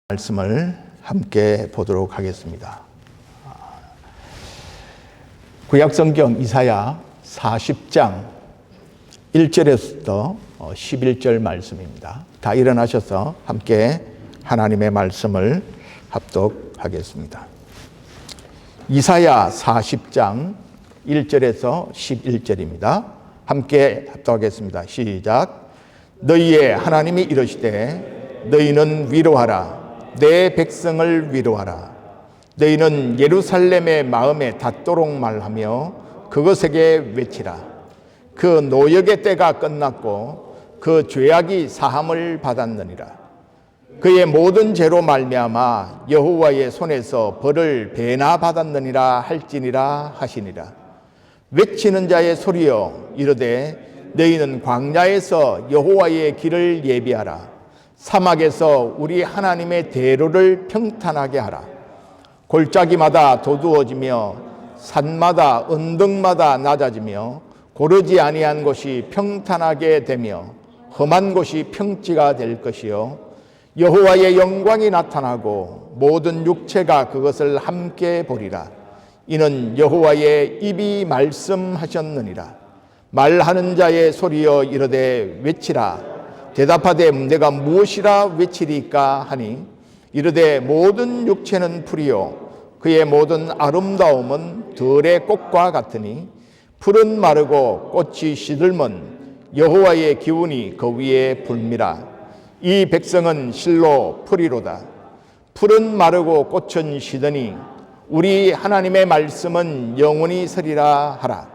말씀을 함께 보도록 하겠습니다. 구약성경 이사야 40장 1절에서 11절 말씀입니다. 다 일어나셔서 함께 하나님의 말씀을 합독하겠습니다. 이사야 40장 1절에서 11절입니다. 함께 합독하겠습니다. 시작. 너희의 하나님이 이르시되 너희는 위로하라. 내 백성을 위로하라. 너희는 예루살렘의 마음에 닿도록 말하며 그것에게 외치라. 그 노역의 때가 끝났고 그 죄악이 사함을 받았느니라. 그의 모든 죄로 말미암아 여호와의 손에서 벌을 배나 받았느니라 할지니라 하시니라. 외치는 자의 소리여 이르되 너희는 광야에서 여호와의 길을 예비하라. 사막에서 우리 하나님의 대로를 평탄하게 하라. 골짜기마다 도두어지며 산마다 언덕마다 낮아지며 고르지 아니한 곳이 평탄하게 되며 험한 곳이 평지가 될 것이요 여호와의 영광이 나타나고 모든 육체가 그것을 함께 보리라. 이는 여호와의 입이 말씀하셨느니라. 말하는 자의 소리여 이르되 외치라. 대답하되 내가 무엇이라 외치리까 하니 이르되 모든 육체는 풀이요 그의 모든 아름다움은 들의 꽃과 같으니 풀은 마르고 꽃이 시들면 여호와의 기운이 그 위에 불미라. 이 백성은 실로 풀이로다. 풀은 마르고 꽃은 시드니 우리 하나님의 말씀은 영원히 서리라 하라.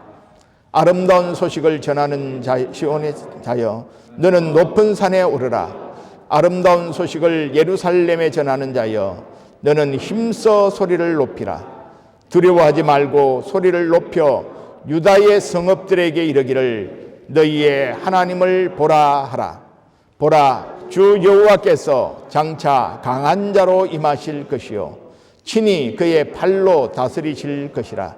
아름다운 소식을 전하는 시온의 자여 너는 높은 산에 오르라. 아름다운 소식을 예루살렘에 전하는 자여 너는 힘써 소리를 높이라. 두려워하지 말고 소리를 높여 유다의 성읍들에게 이르기를 너희의 하나님을 보라 하라. 보라, 주 여호와께서 장차 강한 자로 임하실 것이요 친히 그의 팔로 다스리실 것이라.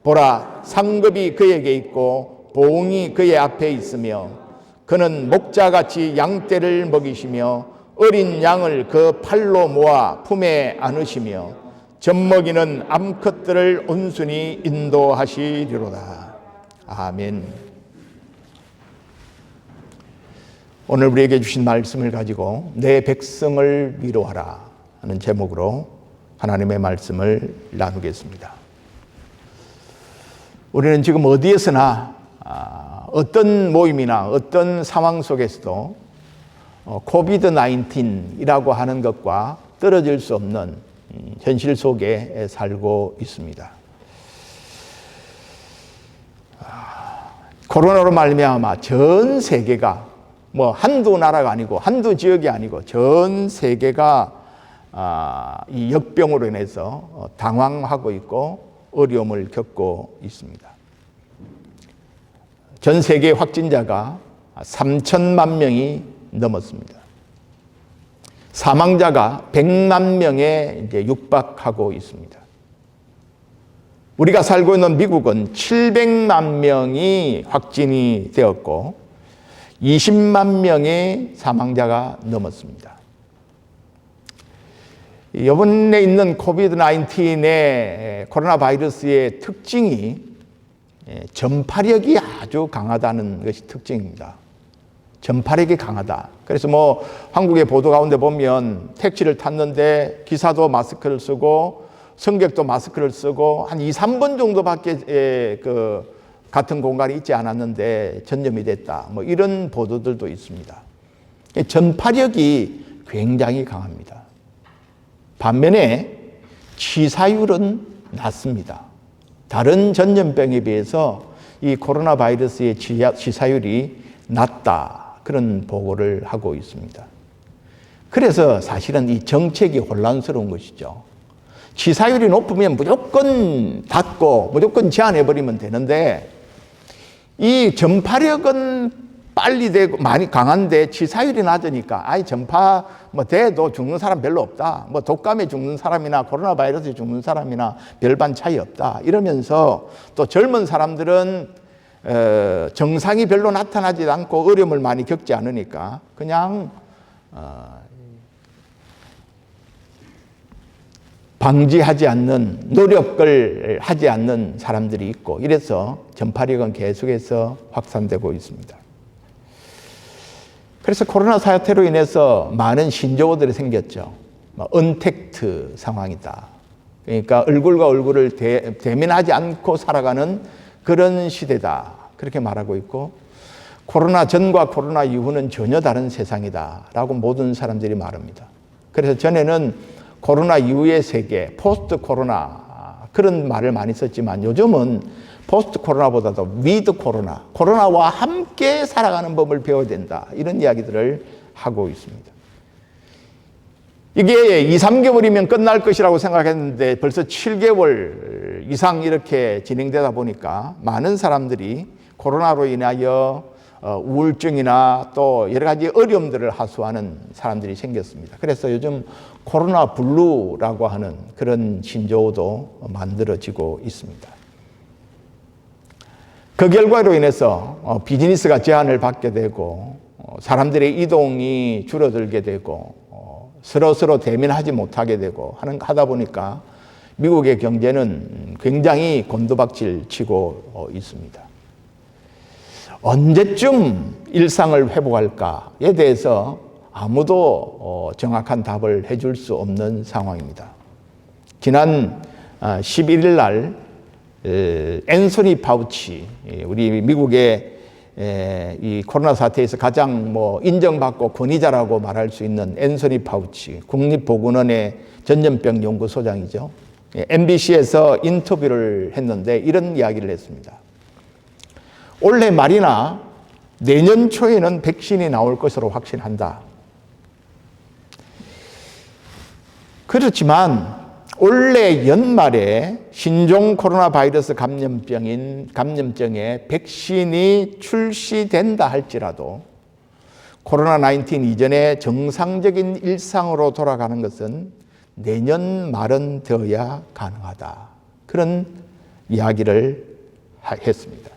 보라, 상급이 그에게 있고 보응이 그의 앞에 있으며 그는 목자같이 양떼를 먹이시며 어린 양을 그 팔로 모아 품에 안으시며 젖먹이는 암컷들을 온순히 인도하시리로다. 아멘. 오늘 우리에게 주신 말씀을 가지고 내 백성을 위로하라 하는 제목으로 하나님의 말씀을 나누겠습니다. 우리는 지금 어디에서나 어떤 모임이나 어떤 상황 속에서도 코비드-19이라고 하는 것과 떨어질 수 없는 현실 속에 살고 있습니다. 코로나로 말미암아 전 세계가 한두 나라가 아니고 한두 지역이 아니고 전 세계가 이 역병으로 인해서 당황하고 있고 어려움을 겪고 있습니다. 전 세계 확진자가 3천만 명이 넘었습니다. 사망자가 100만 명에 육박하고 있습니다. 우리가 살고 있는 미국은 700만 명이 확진이 되었고 20만 명의 사망자가 넘었습니다. 이번에 있는 코비드-19의 코로나 바이러스의 특징이 전파력이 아주 강하다는 것이 특징입니다. 전파력이 강하다. 그래서 한국의 보도 가운데 보면 택시를 탔는데 기사도 마스크를 쓰고 승객도 마스크를 쓰고 한 2, 3번 정도밖에 같은 공간이 있지 않았는데 전염이 됐다. 이런 보도들도 있습니다. 전파력이 굉장히 강합니다. 반면에 치사율은 낮습니다. 다른 전염병에 비해서 이 코로나 바이러스의 치사율이 낮다. 그런 보고를 하고 있습니다. 그래서 사실은 이 정책이 혼란스러운 것이죠. 치사율이 높으면 무조건 닫고 무조건 제한해버리면 되는데 이 전파력은 빨리 되고 많이 강한데 치사율이 낮으니까 전파 돼도 죽는 사람 별로 없다. 독감에 죽는 사람이나 코로나 바이러스에 죽는 사람이나 별반 차이 없다. 이러면서 또 젊은 사람들은 정상이 별로 나타나지 않고 어려움을 많이 겪지 않으니까 그냥 방지하지 않는, 노력을 하지 않는 사람들이 있고, 이래서 전파력은 계속해서 확산되고 있습니다. 그래서 코로나 사태로 인해서 많은 신조어들이 생겼죠. 언택트 상황이다. 그러니까 얼굴과 얼굴을 대면하지 않고 살아가는 그런 시대다. 그렇게 말하고 있고, 코로나 전과 코로나 이후는 전혀 다른 세상이다라고 모든 사람들이 말합니다. 그래서 전에는 코로나 이후의 세계, 포스트 코로나 그런 말을 많이 썼지만 요즘은 포스트 코로나보다도 위드 코로나, 코로나와 함께 살아가는 법을 배워야 된다. 이런 이야기들을 하고 있습니다. 이게 2, 3개월이면 끝날 것이라고 생각했는데 벌써 7개월 이상 이렇게 진행되다 보니까 많은 사람들이 코로나로 인하여 우울증이나 또 여러 가지 어려움들을 하수하는 사람들이 생겼습니다. 그래서 요즘 코로나 블루라고 하는 그런 신조어도 만들어지고 있습니다. 그 결과로 인해서 비즈니스가 제한을 받게 되고 사람들의 이동이 줄어들게 되고 서로 대면하지 못하게 되고 하다 보니까 미국의 경제는 굉장히 곤두박질 치고 있습니다. 언제쯤 일상을 회복할까에 대해서 아무도 정확한 답을 해줄 수 없는 상황입니다. 지난 11일 날 앤소니 파우치, 우리 미국의 이 코로나 사태에서 가장 인정받고 권위자라고 말할 수 있는 앤소니 파우치, 국립보건원의 전염병 연구소장이죠. MBC에서 인터뷰를 했는데 이런 이야기를 했습니다. 올해 말이나 내년 초에는 백신이 나올 것으로 확신한다. 그렇지만 올해 연말에 신종 코로나 바이러스 감염병의 백신이 출시된다 할지라도 코로나19 이전에 정상적인 일상으로 돌아가는 것은 내년 말은 되어야 가능하다. 그런 이야기를 했습니다.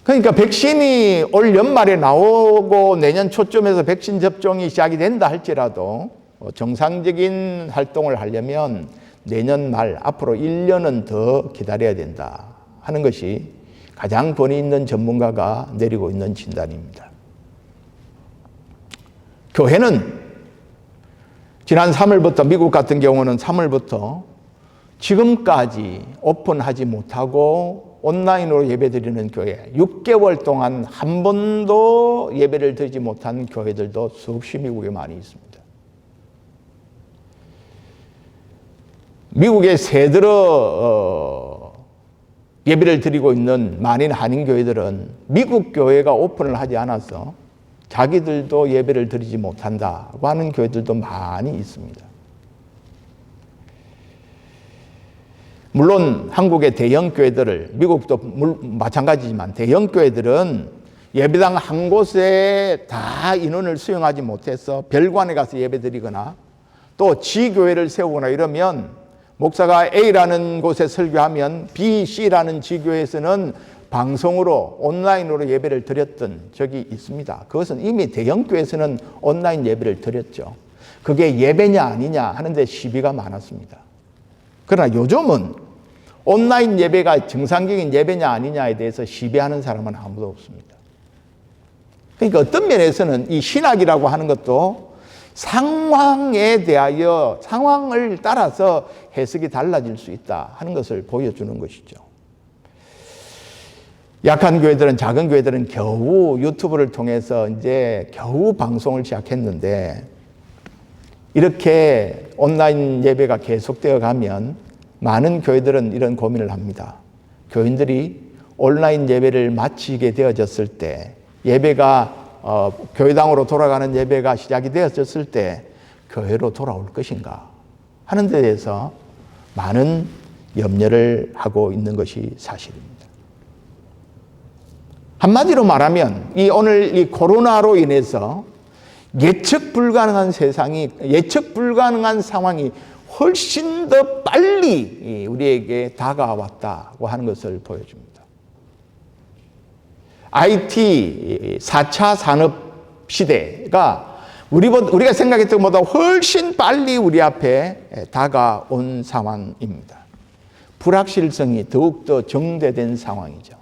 그러니까 백신이 올 연말에 나오고 내년 초쯤에서 백신 접종이 시작이 된다 할지라도 정상적인 활동을 하려면 내년 말 앞으로 1년은 더 기다려야 된다 하는 것이 가장 권위 있는 전문가가 내리고 있는 진단입니다. 교회는 지난 3월부터 미국 같은 경우는 3월부터 지금까지 오픈하지 못하고 온라인으로 예배드리는 교회 6개월 동안 한 번도 예배를 드리지 못한 교회들도 수없이 미국에 많이 있습니다. 미국에 새들어 예배를 드리고 있는 많은 한인교회들은 미국 교회가 오픈을 하지 않아서 자기들도 예배를 드리지 못한다고 하는 교회들도 많이 있습니다. 물론 한국의 대형 교회들을, 미국도 마찬가지지만 대형 교회들은 예배당 한 곳에 다 인원을 수용하지 못해서 별관에 가서 예배드리거나 또 지교회를 세우거나 이러면 목사가 A라는 곳에 설교하면 B, C라는 지교회에서는 방송으로 온라인으로 예배를 드렸던 적이 있습니다. 그것은 이미 대형 교회에서는 온라인 예배를 드렸죠. 그게 예배냐 아니냐 하는데 시비가 많았습니다. 그러나 요즘은 온라인 예배가 정상적인 예배냐 아니냐에 대해서 시비하는 사람은 아무도 없습니다. 그러니까 어떤 면에서는 이 신학이라고 하는 것도 상황에 대하여 상황을 따라서 해석이 달라질 수 있다 하는 것을 보여주는 것이죠. 약한 교회들은, 작은 교회들은 겨우 유튜브를 통해서 이제 겨우 방송을 시작했는데 이렇게 온라인 예배가 계속되어 가면 많은 교회들은 이런 고민을 합니다. 교인들이 온라인 예배를 마치게 되어졌을 때 예배가 교회당으로 돌아가는 예배가 시작이 되어졌을 때 교회로 돌아올 것인가 하는 데 대해서 많은 염려를 하고 있는 것이 사실입니다. 한마디로 말하면 오늘 이 코로나로 인해서 예측 불가능한 상황이 훨씬 더 빨리 우리에게 다가왔다고 하는 것을 보여줍니다. IT 4차 산업 시대가 우리가 생각했던 것보다 훨씬 빨리 우리 앞에 다가온 상황입니다. 불확실성이 더욱더 정대된 상황이죠.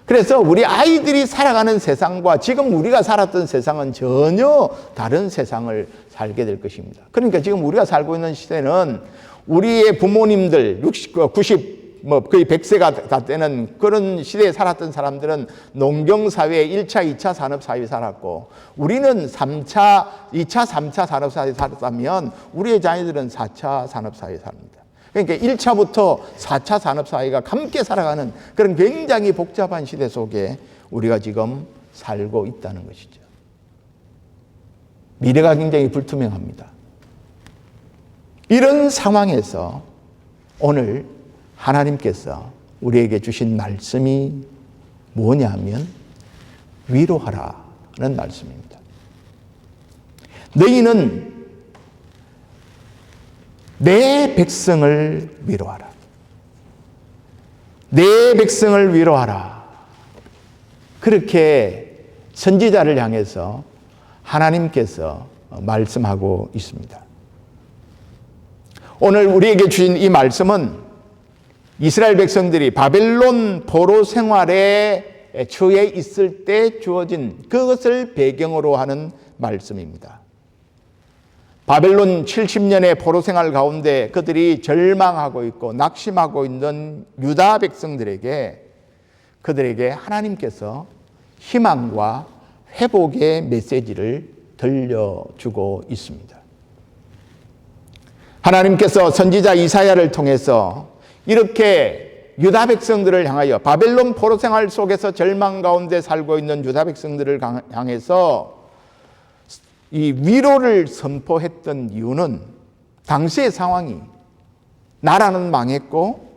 그래서 우리 아이들이 살아가는 세상과 지금 우리가 살았던 세상은 전혀 다른 세상을 살게 될 것입니다. 그러니까 지금 우리가 살고 있는 시대는 우리의 부모님들 60, 90, 거의 100세가 다 되는 그런 시대에 살았던 사람들은 농경사회 1차, 2차 산업사회에 살았고 우리는 3차, 2차, 3차 산업사회에 살았다면 우리의 자녀들은 4차 산업사회에 삽니다. 그러니까 1차부터 4차 산업사회가 함께 살아가는 그런 굉장히 복잡한 시대 속에 우리가 지금 살고 있다는 것이죠. 미래가 굉장히 불투명합니다. 이런 상황에서 오늘 하나님께서 우리에게 주신 말씀이 뭐냐면 위로하라는 말씀입니다. 너희는 내 백성을 위로하라. 내 백성을 위로하라. 그렇게 선지자를 향해서 하나님께서 말씀하고 있습니다. 오늘 우리에게 주신 이 말씀은 이스라엘 백성들이 바벨론 포로 생활에 처해 있을 때 주어진 그것을 배경으로 하는 말씀입니다. 바벨론 70년의 포로 생활 가운데 그들이 절망하고 있고 낙심하고 있는 유다 백성들에게 그들에게 하나님께서 희망과 회복의 메시지를 들려주고 있습니다. 하나님께서 선지자 이사야를 통해서 이렇게 유다 백성들을 향하여 바벨론 포로 생활 속에서 절망 가운데 살고 있는 유다 백성들을 향해서 이 위로를 선포했던 이유는 당시의 상황이 나라는 망했고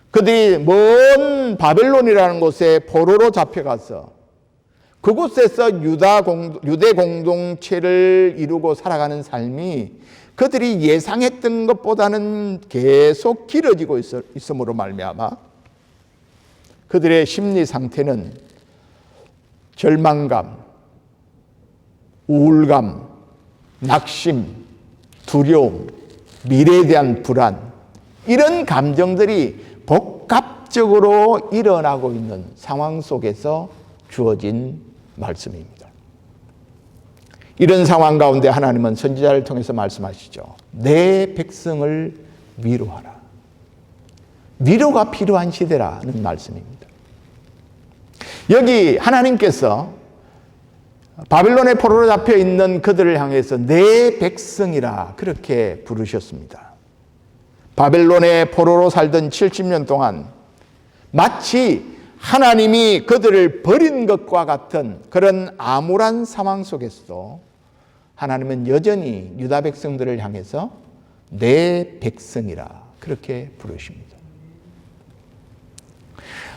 그들이 먼 바벨론이라는 곳에 포로로 잡혀가서 그곳에서 유대 공동체를 이루고 살아가는 삶이 그들이 예상했던 것보다는 계속 길어지고 있음으로 말미암아 그들의 심리 상태는 절망감, 우울감, 낙심, 두려움, 미래에 대한 불안 이런 감정들이 복합적으로 일어나고 있는 상황 속에서 주어진 말씀입니다. 이런 상황 가운데 하나님은 선지자를 통해서 말씀하시죠. 내 백성을 위로하라. 위로가 필요한 시대라는 말씀입니다. 여기 하나님께서 바벨론의 포로로 잡혀 있는 그들을 향해서 내 백성이라 그렇게 부르셨습니다. 바벨론의 포로로 살던 70년 동안 마치 하나님이 그들을 버린 것과 같은 그런 암울한 상황 속에서도 하나님은 여전히 유다 백성들을 향해서 내 백성이라 그렇게 부르십니다.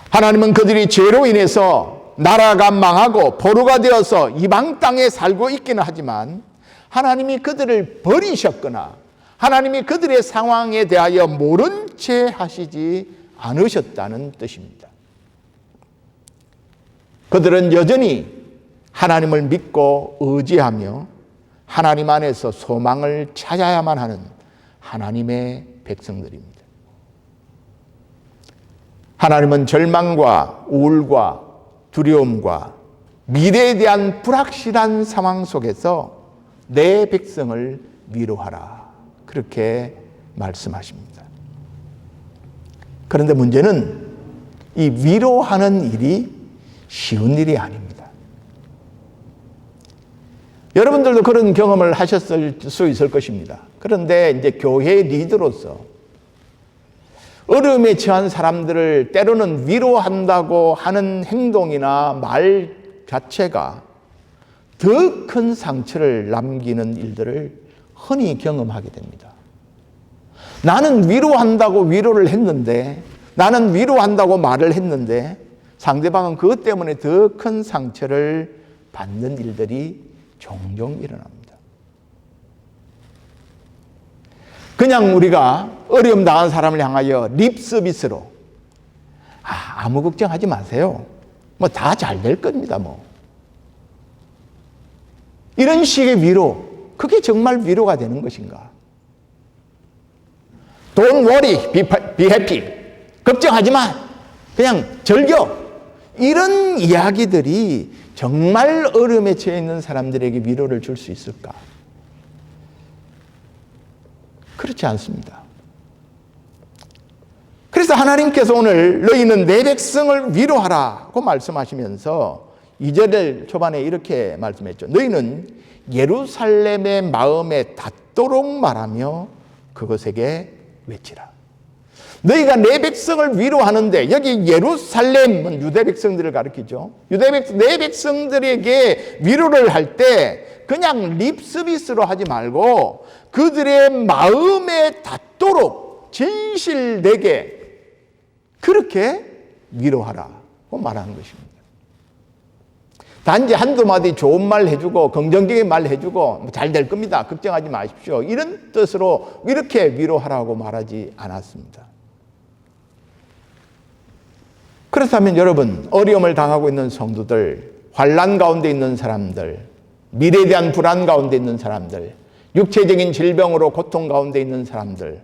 하나님은 그들이 죄로 인해서 나라가 망하고 포로가 되어서 이방 땅에 살고 있기는 하지만 하나님이 그들을 버리셨거나 하나님이 그들의 상황에 대하여 모른 채 하시지 않으셨다는 뜻입니다. 그들은 여전히 하나님을 믿고 의지하며 하나님 안에서 소망을 찾아야만 하는 하나님의 백성들입니다. 하나님은 절망과 우울과 두려움과 미래에 대한 불확실한 상황 속에서 내 백성을 위로하라 그렇게 말씀하십니다. 그런데 문제는 이 위로하는 일이 쉬운 일이 아닙니다. 여러분들도 그런 경험을 하셨을 수 있을 것입니다. 그런데 이제 교회 리더로서 어려움에 처한 사람들을 때로는 위로한다고 하는 행동이나 말 자체가 더 큰 상처를 남기는 일들을 흔히 경험하게 됩니다. 나는 위로한다고 위로를 했는데, 나는 위로한다고 말을 했는데 상대방은 그것 때문에 더 큰 상처를 받는 일들이 종종 일어납니다. 그냥 우리가 어려움 당한 사람을 향하여 립 서비스로 아무 걱정하지 마세요. 뭐 다 잘 될 겁니다. 뭐 이런 식의 위로, 그게 정말 위로가 되는 것인가? Don't worry, be happy. 걱정하지 마. 그냥 즐겨. 이런 이야기들이 정말 어려움에 처해 있는 사람들에게 위로를 줄 수 있을까? 그렇지 않습니다. 그래서 하나님께서 오늘 너희는 내 백성을 위로하라고 말씀하시면서 2절 초반에 이렇게 말씀했죠. 너희는 예루살렘의 마음에 닿도록 말하며 그것에게 외치라. 너희가 내 백성을 위로하는데, 여기 예루살렘은 유대 백성들을 가리키죠. 내 백성들에게 위로를 할 때 그냥 립 서비스로 하지 말고 그들의 마음에 닿도록 진실되게 그렇게 위로하라고 말하는 것입니다. 단지 한두 마디 좋은 말 해주고 긍정적인 말 해주고 잘 될 겁니다, 걱정하지 마십시오, 이런 뜻으로 이렇게 위로하라고 말하지 않았습니다. 그렇다면 여러분, 어려움을 당하고 있는 성도들, 환난 가운데 있는 사람들, 미래에 대한 불안 가운데 있는 사람들, 육체적인 질병으로 고통 가운데 있는 사람들,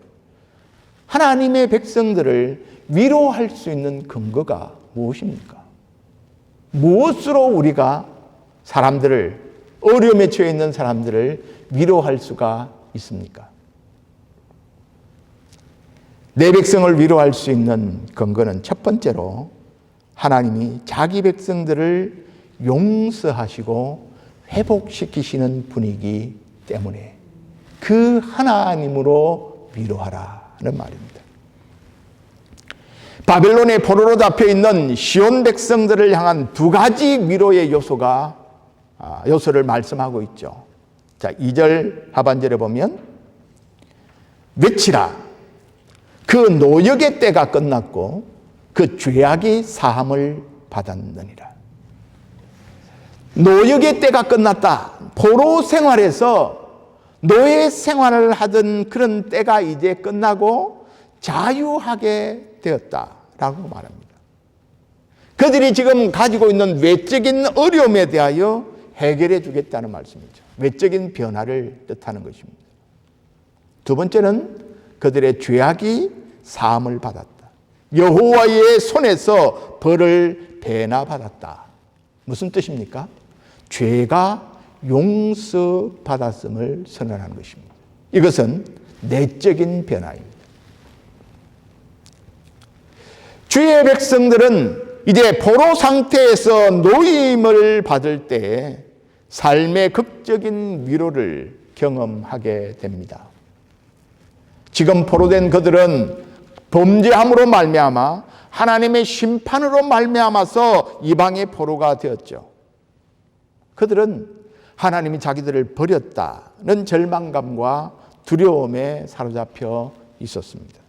하나님의 백성들을 위로할 수 있는 근거가 무엇입니까? 무엇으로 우리가 사람들을, 어려움에 처해 있는 사람들을 위로할 수가 있습니까? 내 백성을 위로할 수 있는 근거는 첫 번째로 하나님이 자기 백성들을 용서하시고 회복시키시는 분이기 때문에 그 하나님으로 위로하라는 말입니다. 바벨론의 포로로 잡혀있는 시온 백성들을 향한 두 가지 위로의 요소를 말씀하고 있죠. 자, 2절 하반절에 보면 외치라. 그 노역의 때가 끝났고 그 죄악이 사함을 받았느니라. 노역의 때가 끝났다. 포로 생활에서 노예 생활을 하던 그런 때가 이제 끝나고 자유하게 되었다라고 말합니다. 그들이 지금 가지고 있는 외적인 어려움에 대하여 해결해 주겠다는 말씀이죠. 외적인 변화를 뜻하는 것입니다. 두 번째는 그들의 죄악이 사함을 받았다. 여호와의 손에서 벌을 배나받았다. 무슨 뜻입니까? 죄가 용서받았음을 선언하는 것입니다. 이것은 내적인 변화입니다. 주의 백성들은 이제 포로 상태에서 노임을 받을 때 삶의 극적인 위로를 경험하게 됩니다. 지금 포로된 그들은 범죄함으로 말미암아 하나님의 심판으로 말미암아서 이방의 포로가 되었죠. 그들은 하나님이 자기들을 버렸다는 절망감과 두려움에 사로잡혀 있었습니다.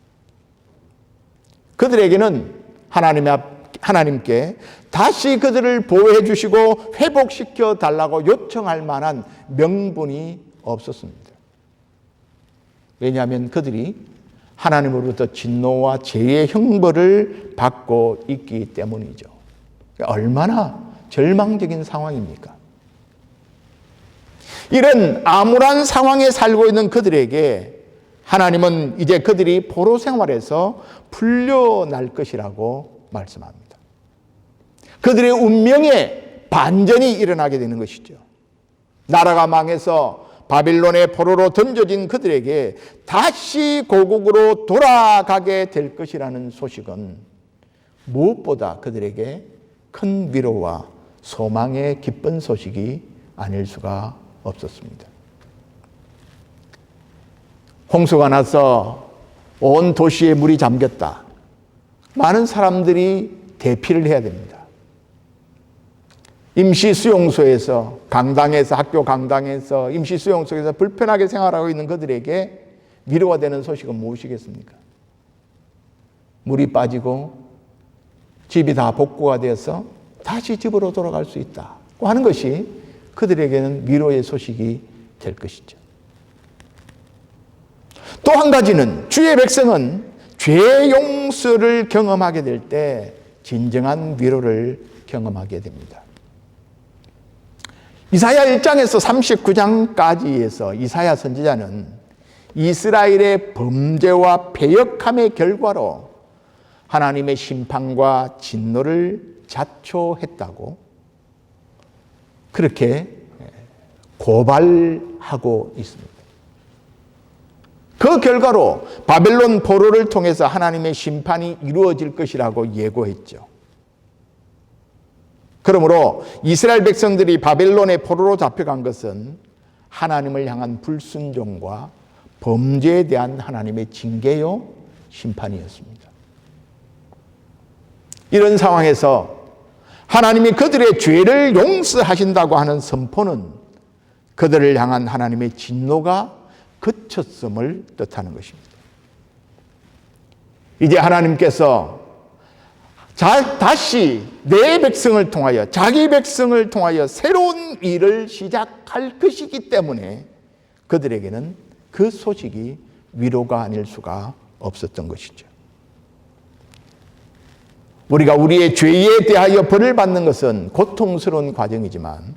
그들에게는 하나님께 다시 그들을 보호해 주시고 회복시켜 달라고 요청할 만한 명분이 없었습니다. 왜냐하면 그들이 하나님으로부터 진노와 죄의 형벌을 받고 있기 때문이죠. 얼마나 절망적인 상황입니까? 이런 암울한 상황에 살고 있는 그들에게 하나님은 이제 그들이 포로 생활에서 풀려날 것이라고 말씀합니다. 그들의 운명에 반전이 일어나게 되는 것이죠. 나라가 망해서 바빌론의 포로로 던져진 그들에게 다시 고국으로 돌아가게 될 것이라는 소식은 무엇보다 그들에게 큰 위로와 소망의 기쁜 소식이 아닐 수가 없었습니다. 홍수가 나서 온 도시에 물이 잠겼다. 많은 사람들이 대피를 해야 됩니다. 임시 수용소에서, 강당에서, 학교 강당에서, 임시 수용소에서 불편하게 생활하고 있는 그들에게 위로가 되는 소식은 무엇이겠습니까? 물이 빠지고 집이 다 복구가 되어서 다시 집으로 돌아갈 수 있다고 하는 것이 그들에게는 위로의 소식이 될 것이죠. 또 한 가지는 주의 백성은 죄 용서를 경험하게 될 때 진정한 위로를 경험하게 됩니다. 이사야 1장에서 39장까지에서 이사야 선지자는 이스라엘의 범죄와 패역함의 결과로 하나님의 심판과 진노를 자초했다고 그렇게 고발하고 있습니다. 그 결과로 바벨론 포로를 통해서 하나님의 심판이 이루어질 것이라고 예고했죠. 그러므로 이스라엘 백성들이 바벨론의 포로로 잡혀간 것은 하나님을 향한 불순종과 범죄에 대한 하나님의 징계요, 심판이었습니다. 이런 상황에서 하나님이 그들의 죄를 용서하신다고 하는 선포는 그들을 향한 하나님의 진노가 그쳤음을 뜻하는 것입니다. 이제 하나님께서 다시 내 백성을 통하여, 자기 백성을 통하여 새로운 일을 시작할 것이기 때문에 그들에게는 그 소식이 위로가 아닐 수가 없었던 것이죠. 우리가 우리의 죄에 대하여 벌을 받는 것은 고통스러운 과정이지만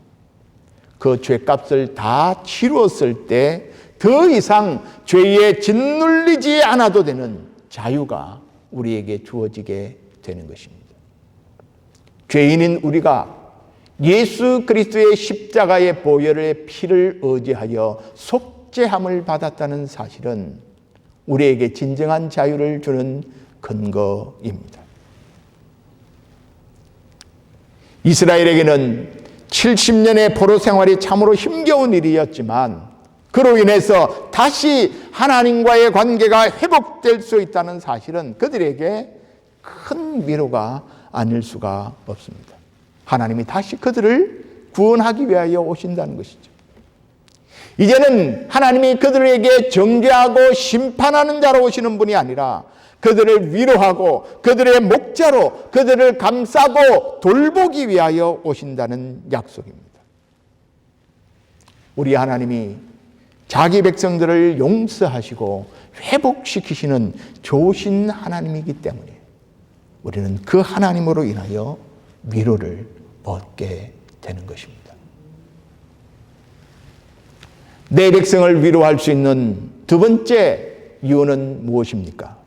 그 죄값을 다 치루었을 때 더 이상 죄에 짓눌리지 않아도 되는 자유가 우리에게 주어지게 되는 것입니다. 죄인인 우리가 예수 그리스도의 십자가의 보혈의 피를 의지하여 속죄함을 받았다는 사실은 우리에게 진정한 자유를 주는 근거입니다. 이스라엘에게는 70년의 포로 생활이 참으로 힘겨운 일이었지만 그로 인해서 다시 하나님과의 관계가 회복될 수 있다는 사실은 그들에게 큰 위로가 아닐 수가 없습니다. 하나님이 다시 그들을 구원하기 위하여 오신다는 것이죠. 이제는 하나님이 그들에게 정죄하고 심판하는 자로 오시는 분이 아니라 그들을 위로하고 그들의 목자로 그들을 감싸고 돌보기 위하여 오신다는 약속입니다. 우리 하나님이 자기 백성들을 용서하시고 회복시키시는 좋으신 하나님이기 때문에 우리는 그 하나님으로 인하여 위로를 얻게 되는 것입니다. 내 백성을 위로할 수 있는 두 번째 이유는 무엇입니까?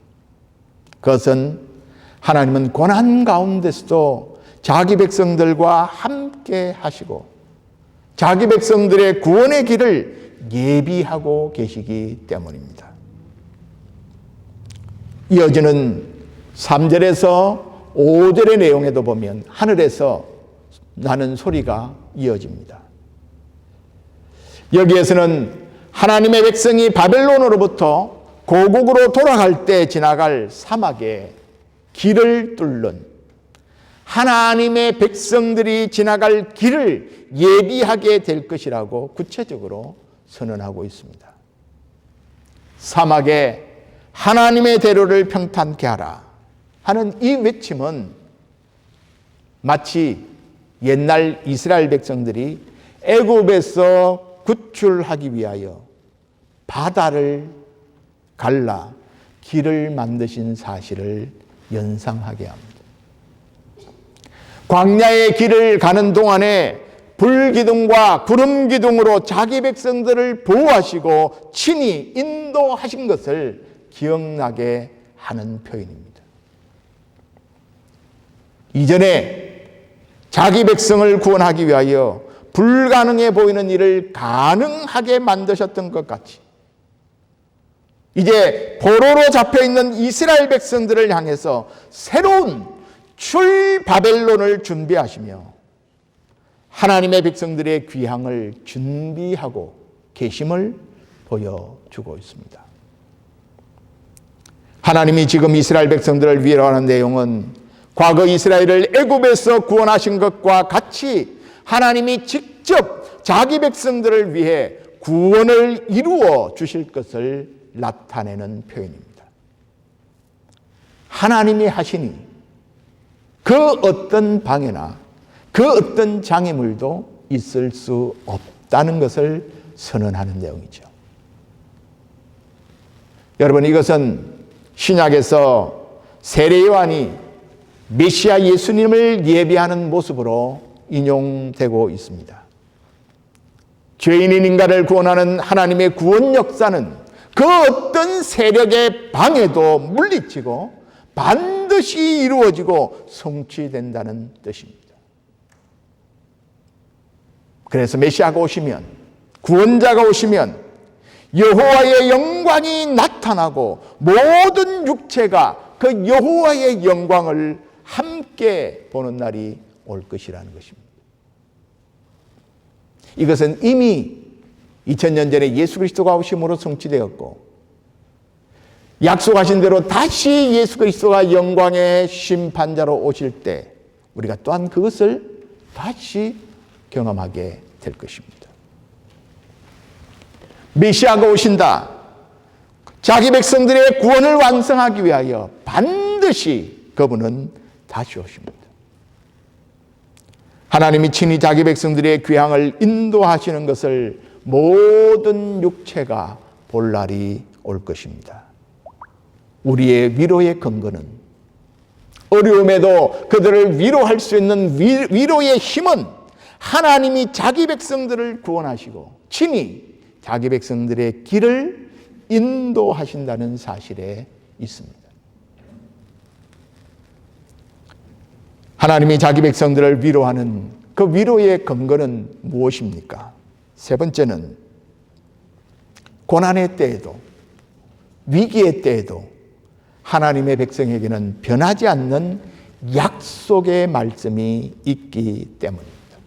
그것은 하나님은 고난 가운데서도 자기 백성들과 함께 하시고 자기 백성들의 구원의 길을 예비하고 계시기 때문입니다. 이어지는 3절에서 5절의 내용에도 보면 하늘에서 나는 소리가 이어집니다. 여기에서는 하나님의 백성이 바벨론으로부터 고국으로 돌아갈 때 지나갈 사막에 길을 뚫는 하나님의 백성들이 지나갈 길을 예비하게 될 것이라고 구체적으로 선언하고 있습니다. 사막에 하나님의 대로를 평탄케 하라 하는 이 외침은 마치 옛날 이스라엘 백성들이 애굽에서 구출하기 위하여 바다를 갈라 길을 만드신 사실을 연상하게 합니다. 광야의 길을 가는 동안에 불기둥과 구름기둥으로 자기 백성들을 보호하시고 친히 인도하신 것을 기억나게 하는 표현입니다. 이전에 자기 백성을 구원하기 위하여 불가능해 보이는 일을 가능하게 만드셨던 것 같이 이제 포로로 잡혀있는 이스라엘 백성들을 향해서 새로운 출 바벨론을 준비하시며 하나님의 백성들의 귀향을 준비하고 계심을 보여주고 있습니다. 하나님이 지금 이스라엘 백성들을 위로하는 내용은 과거 이스라엘을 애굽에서 구원하신 것과 같이 하나님이 직접 자기 백성들을 위해 구원을 이루어 주실 것을 나타내는 표현입니다. 하나님이 하시니 그 어떤 방해나 그 어떤 장애물도 있을 수 없다는 것을 선언하는 내용이죠. 여러분, 이것은 신약에서 세례 요한이 메시아 예수님을 예비하는 모습으로 인용되고 있습니다. 죄인인 인간을 구원하는 하나님의 구원 역사는 그 어떤 세력의 방해도 물리치고 반드시 이루어지고 성취된다는 뜻입니다. 그래서 메시아가 오시면, 구원자가 오시면 여호와의 영광이 나타나고 모든 육체가 그 여호와의 영광을 함께 보는 날이 올 것이라는 것입니다. 이것은 이미 2000년 전에 예수 그리스도가 오심으로 성취되었고, 약속하신 대로 다시 예수 그리스도가 영광의 심판자로 오실 때 우리가 또한 그것을 다시 경험하게 될 것입니다. 메시아가 오신다. 자기 백성들의 구원을 완성하기 위하여 반드시 그분은 다시 오십니다. 하나님이 친히 자기 백성들의 귀향을 인도하시는 것을 모든 육체가 볼 날이 올 것입니다. 우리의 위로의 근거는, 어려움에도 그들을 위로할 수 있는 위로의 힘은 하나님이 자기 백성들을 구원하시고 친히 자기 백성들의 길을 인도하신다는 사실에 있습니다. 하나님이 자기 백성들을 위로하는 그 위로의 근거는 무엇입니까? 세 번째는 고난의 때에도, 위기의 때에도 하나님의 백성에게는 변하지 않는 약속의 말씀이 있기 때문입니다.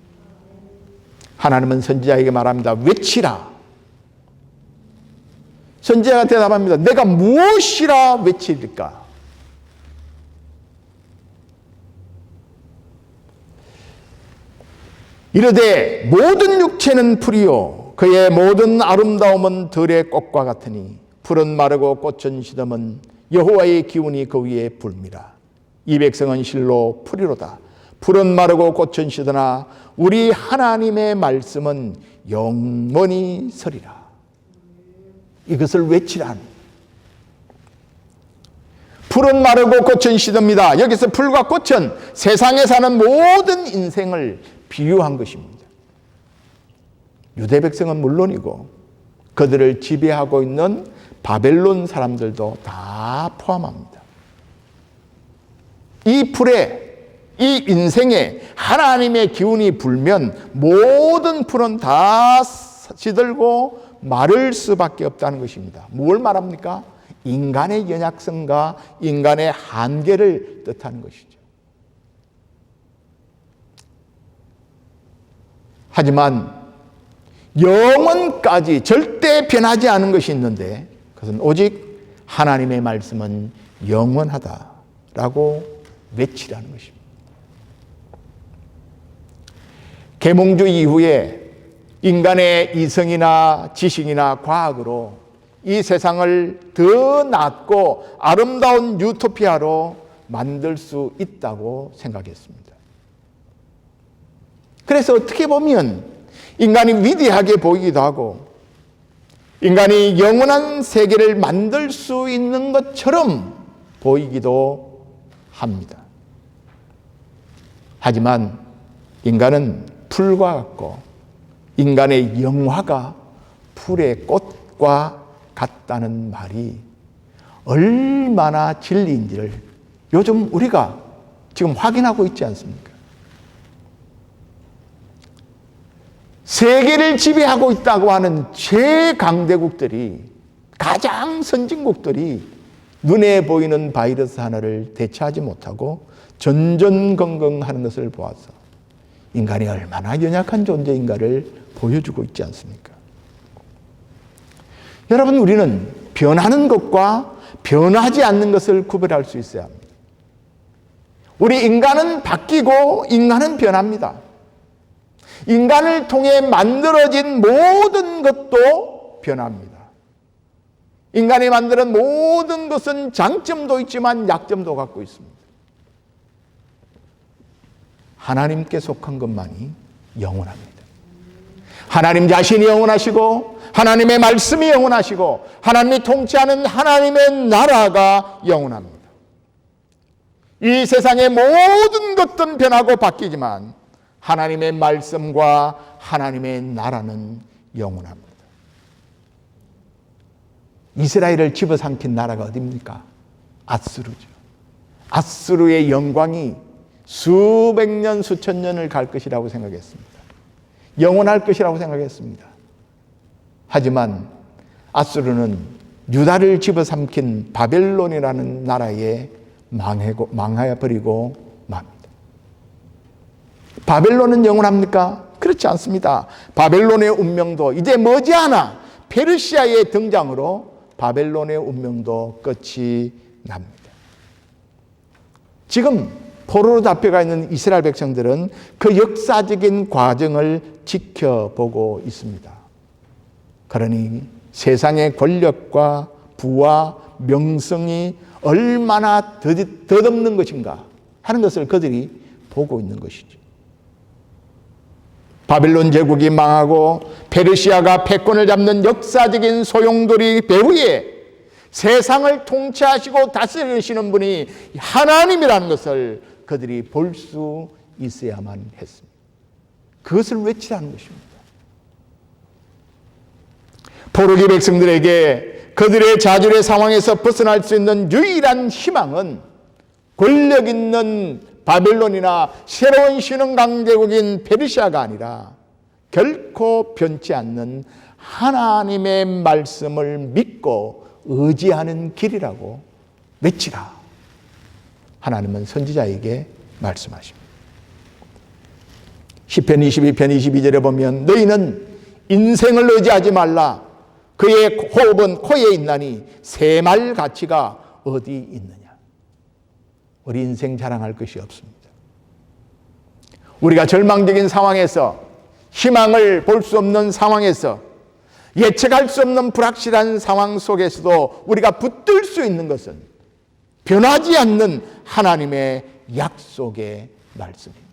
하나님은 선지자에게 말합니다. 외치라. 선지자가 대답합니다. 내가 무엇이라 외치리까? 이르되 모든 육체는 풀이요 그의 모든 아름다움은 들의 꽃과 같으니 풀은 마르고 꽃은 시듬은 여호와의 기운이 그 위에 불미라. 이 백성은 실로 풀이로다. 풀은 마르고 꽃은 시드나 우리 하나님의 말씀은 영원히 서리라. 이것을 외치라는. 풀은 마르고 꽃은 시듭니다. 여기서 풀과 꽃은 세상에 사는 모든 인생을 비유한 것입니다. 유대 백성은 물론이고 그들을 지배하고 있는 바벨론 사람들도 다 포함합니다. 이 풀에, 이 인생에 하나님의 기운이 불면 모든 풀은 다 시들고 마를 수밖에 없다는 것입니다. 뭘 말합니까? 인간의 연약성과 인간의 한계를 뜻하는 것이죠. 하지만 영원까지 절대 변하지 않은 것이 있는데 그것은 오직 하나님의 말씀은 영원하다라고 외치라는 것입니다. 계몽주의 이후에 인간의 이성이나 지식이나 과학으로 이 세상을 더 낫고 아름다운 유토피아로 만들 수 있다고 생각했습니다. 그래서 어떻게 보면 인간이 위대하게 보이기도 하고 인간이 영원한 세계를 만들 수 있는 것처럼 보이기도 합니다. 하지만 인간은 풀과 같고 인간의 영화가 풀의 꽃과 같다는 말이 얼마나 진리인지를 요즘 우리가 지금 확인하고 있지 않습니까? 세계를 지배하고 있다고 하는 최강대국들이, 가장 선진국들이 눈에 보이는 바이러스 하나를 대처하지 못하고 전전긍긍하는 것을 보아서 인간이 얼마나 연약한 존재인가를 보여주고 있지 않습니까? 여러분, 우리는 변하는 것과 변하지 않는 것을 구별할 수 있어야 합니다. 우리 인간은 바뀌고 인간은 변합니다. 인간을 통해 만들어진 모든 것도 변합니다. 인간이 만드는 모든 것은 장점도 있지만 약점도 갖고 있습니다. 하나님께 속한 것만이 영원합니다. 하나님 자신이 영원하시고 하나님의 말씀이 영원하시고 하나님이 통치하는 하나님의 나라가 영원합니다. 이 세상의 모든 것들은 변하고 바뀌지만 하나님의 말씀과 하나님의 나라는 영원합니다. 이스라엘을 집어삼킨 나라가 어디입니까? 아수르죠. 아수르의 영광이 수백 년, 수천 년을 갈 것이라고 생각했습니다. 영원할 것이라고 생각했습니다. 하지만 아수르는 유다를 집어삼킨 바벨론이라는 나라에 망해버리고 맙니다. 바벨론은 영원합니까? 그렇지 않습니다. 바벨론의 운명도 이제 머지않아 페르시아의 등장으로 바벨론의 운명도 끝이 납니다. 지금 포로로 잡혀가 있는 이스라엘 백성들은 그 역사적인 과정을 지켜보고 있습니다. 그러니 세상의 권력과 부와 명성이 얼마나 덧없는 것인가 하는 것을 그들이 보고 있는 것이죠. 바벨론 제국이 망하고 페르시아가 패권을 잡는 역사적인 소용돌이 배후에 세상을 통치하시고 다스리시는 분이 하나님이라는 것을 그들이 볼 수 있어야만 했습니다. 그것을 외치라는 것입니다. 포로기 백성들에게 그들의 좌절의 상황에서 벗어날 수 있는 유일한 희망은 권력 있는 바벨론이나 새로운 신흥 강대국인 페르시아가 아니라 결코 변치 않는 하나님의 말씀을 믿고 의지하는 길이라고 외치라. 하나님은 선지자에게 말씀하십니다. 시편 22편 22절에 보면 너희는 인생을 의지하지 말라. 그의 호흡은 코에 있나니 새말 가치가 어디 있느냐. 우리 인생 자랑할 것이 없습니다. 우리가 절망적인 상황에서 희망을 볼 수 없는 상황에서 예측할 수 없는 불확실한 상황 속에서도 우리가 붙들 수 있는 것은 변하지 않는 하나님의 약속의 말씀입니다.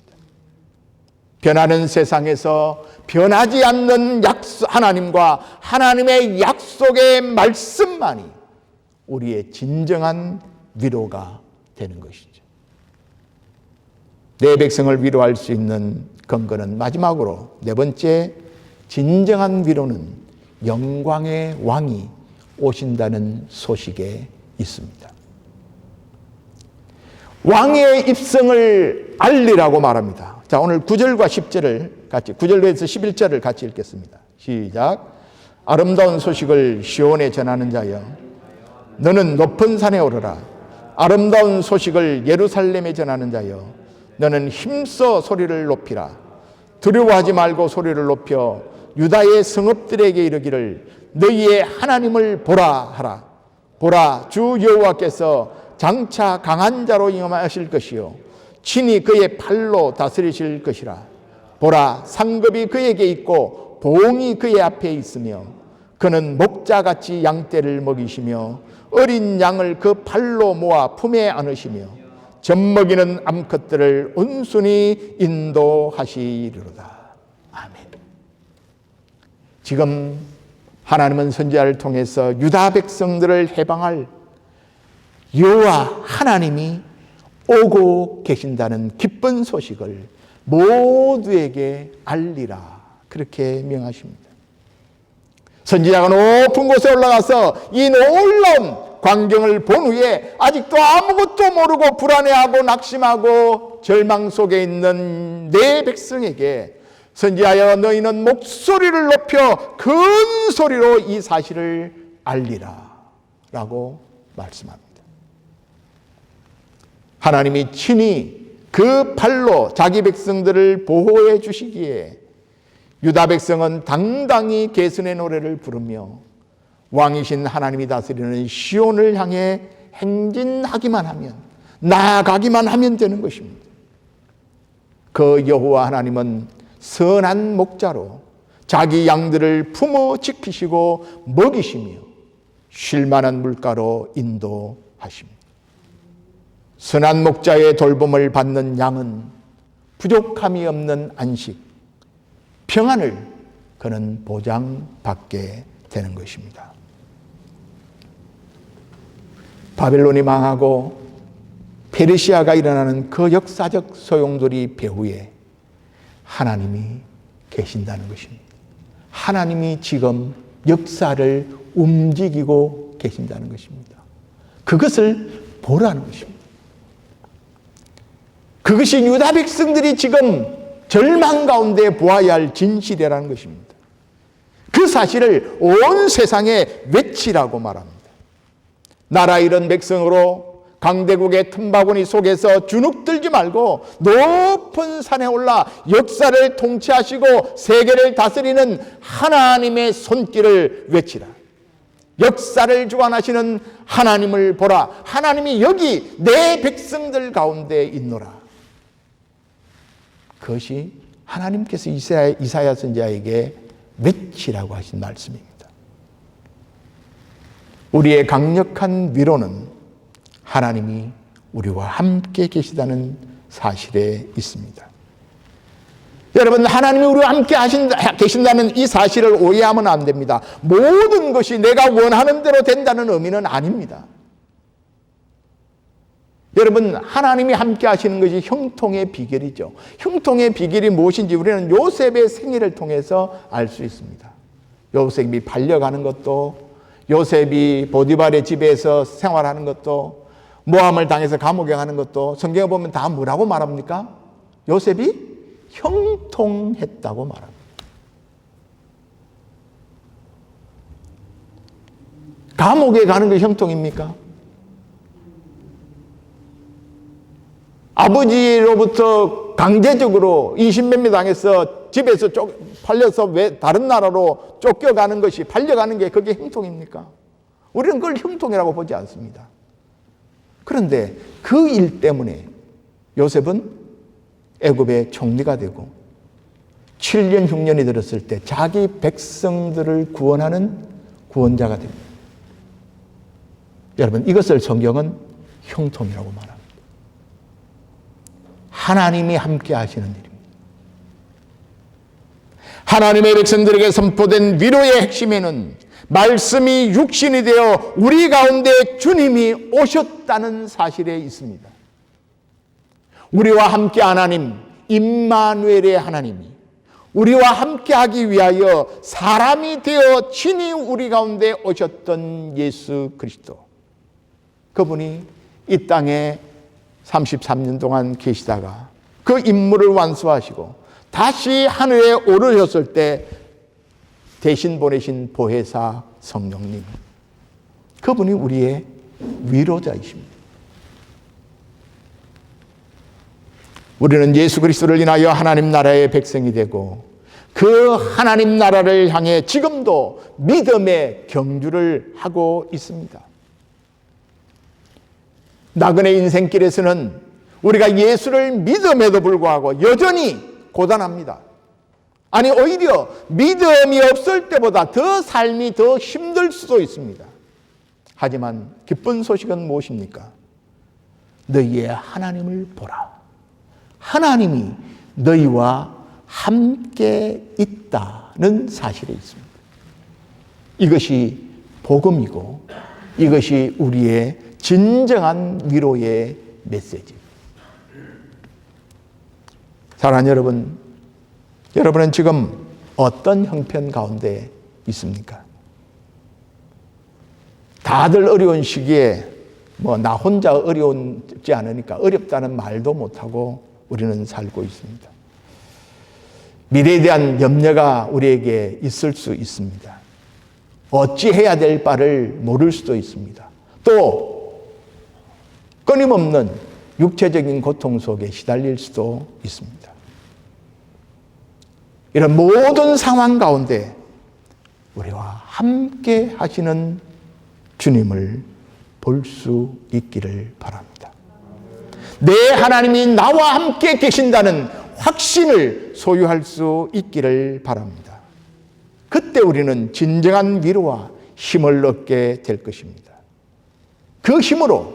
변하는 세상에서 변하지 않는 하나님과 하나님의 약속의 말씀만이 우리의 진정한 위로가 되는 것이죠. 내 백성을 위로할 수 있는 근거는 마지막으로 네 번째, 진정한 위로는 영광의 왕이 오신다는 소식에 있습니다. 왕의 입성을 알리라고 말합니다. 자, 오늘 9절과 10절을 같이, 9절에서 11절을 같이 읽겠습니다. 시작. 아름다운 소식을 시온에 전하는 자여, 너는 높은 산에 오르라. 아름다운 소식을 예루살렘에 전하는 자여, 너는 힘써 소리를 높이라. 두려워하지 말고 소리를 높여 유다의 성읍들에게 이르기를 너희의 하나님을 보라 하라. 보라, 주 여호와께서 장차 강한 자로 임하실 것이요 친히 그의 팔로 다스리실 것이라. 보라, 상급이 그에게 있고 보응이 그의 앞에 있으며 그는 목자같이 양떼를 먹이시며 어린 양을 그 팔로 모아 품에 안으시며 젖먹이는 암컷들을 온순히 인도하시리로다. 아멘. 지금 하나님은 선지자를 통해서 유다 백성들을 해방할 여호와 하나님이 오고 계신다는 기쁜 소식을 모두에게 알리라. 그렇게 명하십니다. 선지자가 높은 곳에 올라가서 이 놀라운 광경을 본 후에 아직도 아무것도 모르고 불안해하고 낙심하고 절망 속에 있는 내 백성에게 선지하여 너희는 목소리를 높여 큰 소리로 이 사실을 알리라 라고 말씀합니다. 하나님이 친히 그 팔로 자기 백성들을 보호해 주시기에 유다 백성은 당당히 계순의 노래를 부르며 왕이신 하나님이 다스리는 시온을 향해 행진하기만 하면, 나아가기만 하면 되는 것입니다. 그 여호와 하나님은 선한 목자로 자기 양들을 품어 지키시고 먹이시며 쉴만한 물가로 인도하십니다. 선한 목자의 돌봄을 받는 양은 부족함이 없는 안식, 평안을 그는 보장받게 되는 것입니다. 바벨론이 망하고 페르시아가 일어나는 그 역사적 소용돌이 배후에 하나님이 계신다는 것입니다. 하나님이 지금 역사를 움직이고 계신다는 것입니다. 그것을 보라는 것입니다. 그것이 유다 백성들이 지금 절망 가운데 보아야 할 진실이라는 것입니다. 그 사실을 온 세상에 외치라고 말합니다. 나라 잃은 백성으로 강대국의 틈바구니 속에서 주눅들지 말고 높은 산에 올라 역사를 통치하시고 세계를 다스리는 하나님의 손길을 외치라. 역사를 주관하시는 하나님을 보라. 하나님이 여기 내 백성들 가운데 있노라. 그것이 하나님께서 이사야 선지자에게 외치라고 하신 말씀입니다. 우리의 강력한 위로는 하나님이 우리와 함께 계시다는 사실에 있습니다. 여러분, 하나님이 우리와 함께 계신다는 이 사실을 오해하면 안 됩니다. 모든 것이 내가 원하는 대로 된다는 의미는 아닙니다. 여러분, 하나님이 함께 하시는 것이 형통의 비결이죠. 형통의 비결이 무엇인지 우리는 요셉의 생애를 통해서 알 수 있습니다. 요셉이 팔려가는 것도, 요셉이 보디발의 집에서 생활하는 것도, 모함을 당해서 감옥에 가는 것도 성경에 보면 다 뭐라고 말합니까? 요셉이 형통했다고 말합니다. 감옥에 가는 게 형통입니까? 아버지로부터 강제적으로 20몇 명 당해서 집에서 팔려서 왜 다른 나라로 쫓겨가는 것이, 팔려가는 게 그게 형통입니까? 우리는 그걸 형통이라고 보지 않습니다. 그런데 그 일 때문에 요셉은 애굽의 총리가 되고 7년 흉년이 들었을 때 자기 백성들을 구원하는 구원자가 됩니다. 여러분, 이것을 성경은 형통이라고 말합니다. 하나님이 함께 하시는 일입니다. 하나님의 백성들에게 선포된 위로의 핵심에는 말씀이 육신이 되어 우리 가운데 주님이 오셨다는 사실에 있습니다. 우리와 함께 하나님, 임마누엘의 하나님이 우리와 함께 하기 위하여 사람이 되어 친히 우리 가운데 오셨던 예수 그리스도, 그분이 이 땅에 33년 동안 계시다가 그 임무를 완수하시고 다시 하늘에 오르셨을 때 대신 보내신 보혜사 성령님, 그분이 우리의 위로자이십니다. 우리는 예수 그리스도를 인하여 하나님 나라의 백성이 되고 그 하나님 나라를 향해 지금도 믿음의 경주를 하고 있습니다. 나그네 인생길에서는 우리가 예수를 믿음에도 불구하고 여전히 고단합니다. 아니, 오히려 믿음이 없을 때보다 더 삶이 더 힘들 수도 있습니다. 하지만 기쁜 소식은 무엇입니까? 너희의 하나님을 보라. 하나님이 너희와 함께 있다는 사실이 있습니다. 이것이 복음이고 이것이 우리의 진정한 위로의 메시지입니다. 사랑하는 여러분, 여러분은 지금 어떤 형편 가운데 있습니까? 다들 어려운 시기에 나 혼자 어려운지 않으니까 어렵다는 말도 못하고 우리는 살고 있습니다. 미래에 대한 염려가 우리에게 있을 수 있습니다. 어찌해야 될 바를 모를 수도 있습니다. 또 끊임없는 육체적인 고통 속에 시달릴 수도 있습니다. 이런 모든 상황 가운데 우리와 함께 하시는 주님을 볼 수 있기를 바랍니다. 내 하나님이 나와 함께 계신다는 확신을 소유할 수 있기를 바랍니다. 그때 우리는 진정한 위로와 힘을 얻게 될 것입니다. 그 힘으로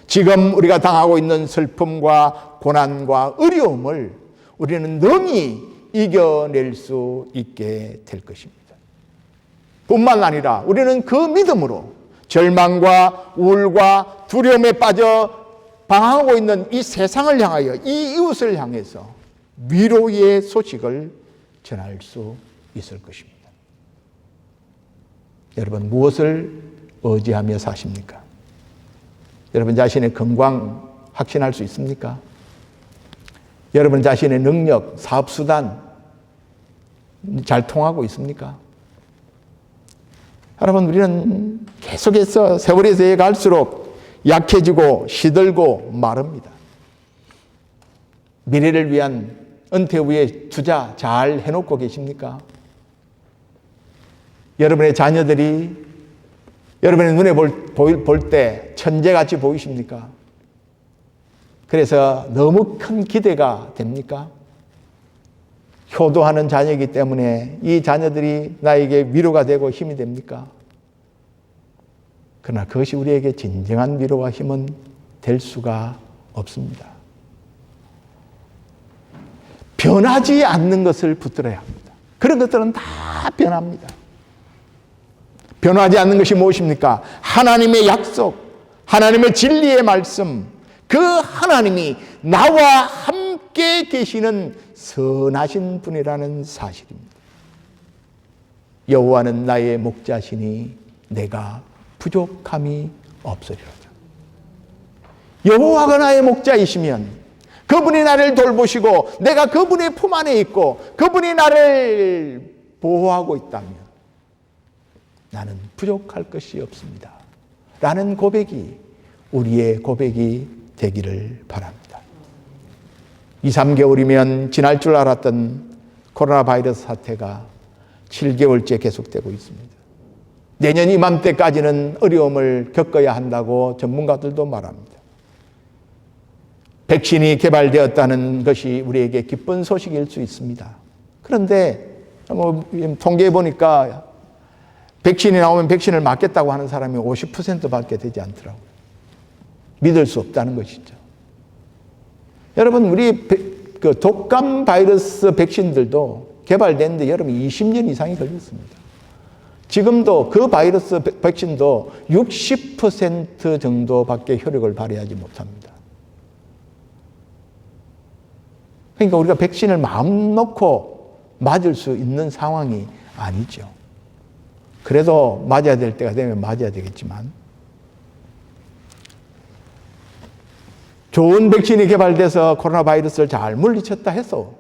지금 우리가 당하고 있는 슬픔과 고난과 어려움을 우리는 능히 이겨낼 수 있게 될 것입니다. 뿐만 아니라 우리는 그 믿음으로 절망과 우울과 두려움에 빠져 방황하고 있는 이 세상을 향하여, 이 이웃을 향해서 위로의 소식을 전할 수 있을 것입니다. 여러분 무엇을 의지하며 사십니까? 여러분 자신의 건강 확신할 수 있습니까? 여러분 자신의 능력, 사업수단 잘 통하고 있습니까? 여러분 우리는 계속해서 세월이 새해 갈수록 약해지고 시들고 마릅니다. 미래를 위한 은퇴 후에 투자 잘 해놓고 계십니까? 여러분의 자녀들이 여러분의 눈에 볼 때 천재같이 보이십니까? 그래서 너무 큰 기대가 됩니까? 효도하는 자녀이기 때문에 이 자녀들이 나에게 위로가 되고 힘이 됩니까? 그러나 그것이 우리에게 진정한 위로와 힘은 될 수가 없습니다. 변하지 않는 것을 붙들어야 합니다. 그런 것들은 다 변합니다. 변하지 않는 것이 무엇입니까? 하나님의 약속, 하나님의 진리의 말씀, 그 하나님이 나와 함께 계시는 선하신 분이라는 사실입니다. 여호와는 나의 목자시니 내가 부족함이 없으리로다. 여호와가 나의 목자이시면 그분이 나를 돌보시고 내가 그분의 품 안에 있고 그분이 나를 보호하고 있다면 나는 부족할 것이 없습니다. 라는 고백이 우리의 고백이 되기를 바랍니다. 2, 3개월이면 지날 줄 알았던 코로나 바이러스 사태가 7개월째 계속되고 있습니다. 내년 이맘때까지는 어려움을 겪어야 한다고 전문가들도 말합니다. 백신이 개발되었다는 것이 우리에게 기쁜 소식일 수 있습니다. 그런데 통계해 보니까 백신이 나오면 백신을 맞겠다고 하는 사람이 50%밖에 되지 않더라고요. 믿을 수 없다는 것이죠. 여러분 우리 그 독감 바이러스 백신들도 개발됐는데 여러분 20년 이상이 걸렸습니다. 지금도 그 바이러스 백신도 60% 정도밖에 효력을 발휘하지 못합니다. 그러니까 우리가 백신을 마음 놓고 맞을 수 있는 상황이 아니죠. 그래도 맞아야 될 때가 되면 맞아야 되겠지만 좋은 백신이 개발돼서 코로나 바이러스를 잘 물리쳤다 해서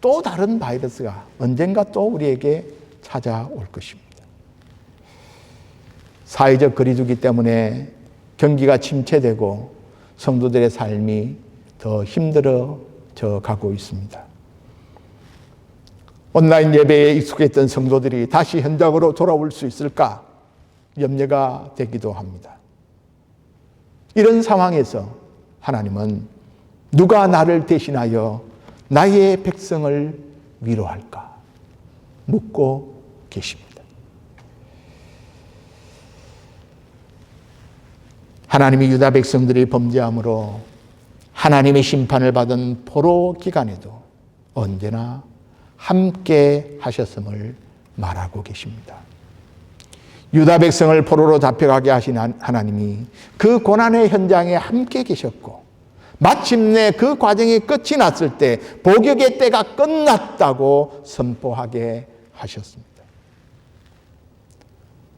또 다른 바이러스가 언젠가 또 우리에게 찾아올 것입니다. 사회적 거리두기 때문에 경기가 침체되고 성도들의 삶이 더 힘들어져 가고 있습니다. 온라인 예배에 익숙했던 성도들이 다시 현장으로 돌아올 수 있을까 염려가 되기도 합니다. 이런 상황에서 하나님은 누가 나를 대신하여 나의 백성을 위로할까 묻고 계십니다. 하나님이 유다 백성들이 범죄함으로 하나님의 심판을 받은 포로 기간에도 언제나 함께 하셨음을 말하고 계십니다. 유다 백성을 포로로 잡혀가게 하신 하나님이 그 고난의 현장에 함께 계셨고 마침내 그 과정이 끝이 났을 때 복역의 때가 끝났다고 선포하게 하셨습니다.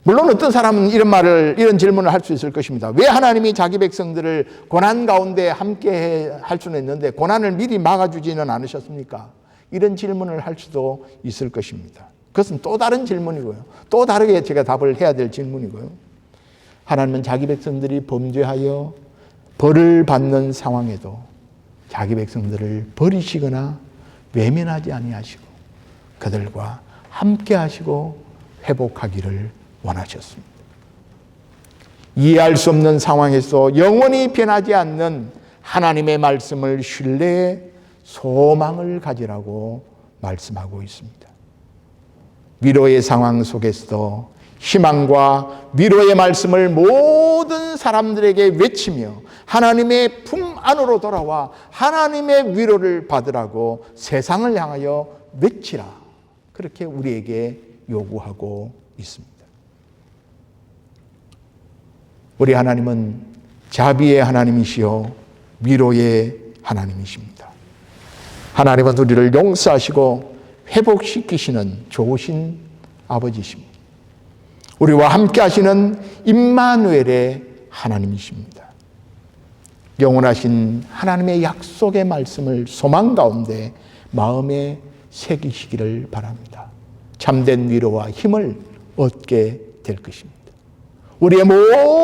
물론 어떤 사람은 이런 질문을 할 수 있을 것입니다. 왜 하나님이 자기 백성들을 고난 가운데 함께 할 수는 있는데 고난을 미리 막아주지는 않으셨습니까? 이런 질문을 할 수도 있을 것입니다. 그것은 또 다른 질문이고요. 또 다르게 제가 답을 해야 될 질문이고요. 하나님은 자기 백성들이 범죄하여 벌을 받는 상황에도 자기 백성들을 버리시거나 외면하지 아니하시고 그들과 함께 하시고 회복하기를 원하셨습니다. 이해할 수 없는 상황에서 영원히 변하지 않는 하나님의 말씀을 신뢰해 소망을 가지라고 말씀하고 있습니다. 위로의 상황 속에서도 희망과 위로의 말씀을 모든 사람들에게 외치며 하나님의 품 안으로 돌아와 하나님의 위로를 받으라고 세상을 향하여 외치라. 그렇게 우리에게 요구하고 있습니다. 우리 하나님은 자비의 하나님이시요 위로의 하나님이십니다. 하나님은 우리를 용서하시고 회복시키시는 좋으신 아버지십니다. 우리와 함께 하시는 임마누엘의 하나님이십니다. 영원하신 하나님의 약속의 말씀을 소망 가운데 마음에 새기시기를 바랍니다. 참된 위로와 힘을 얻게 될 것입니다. 우리의 모든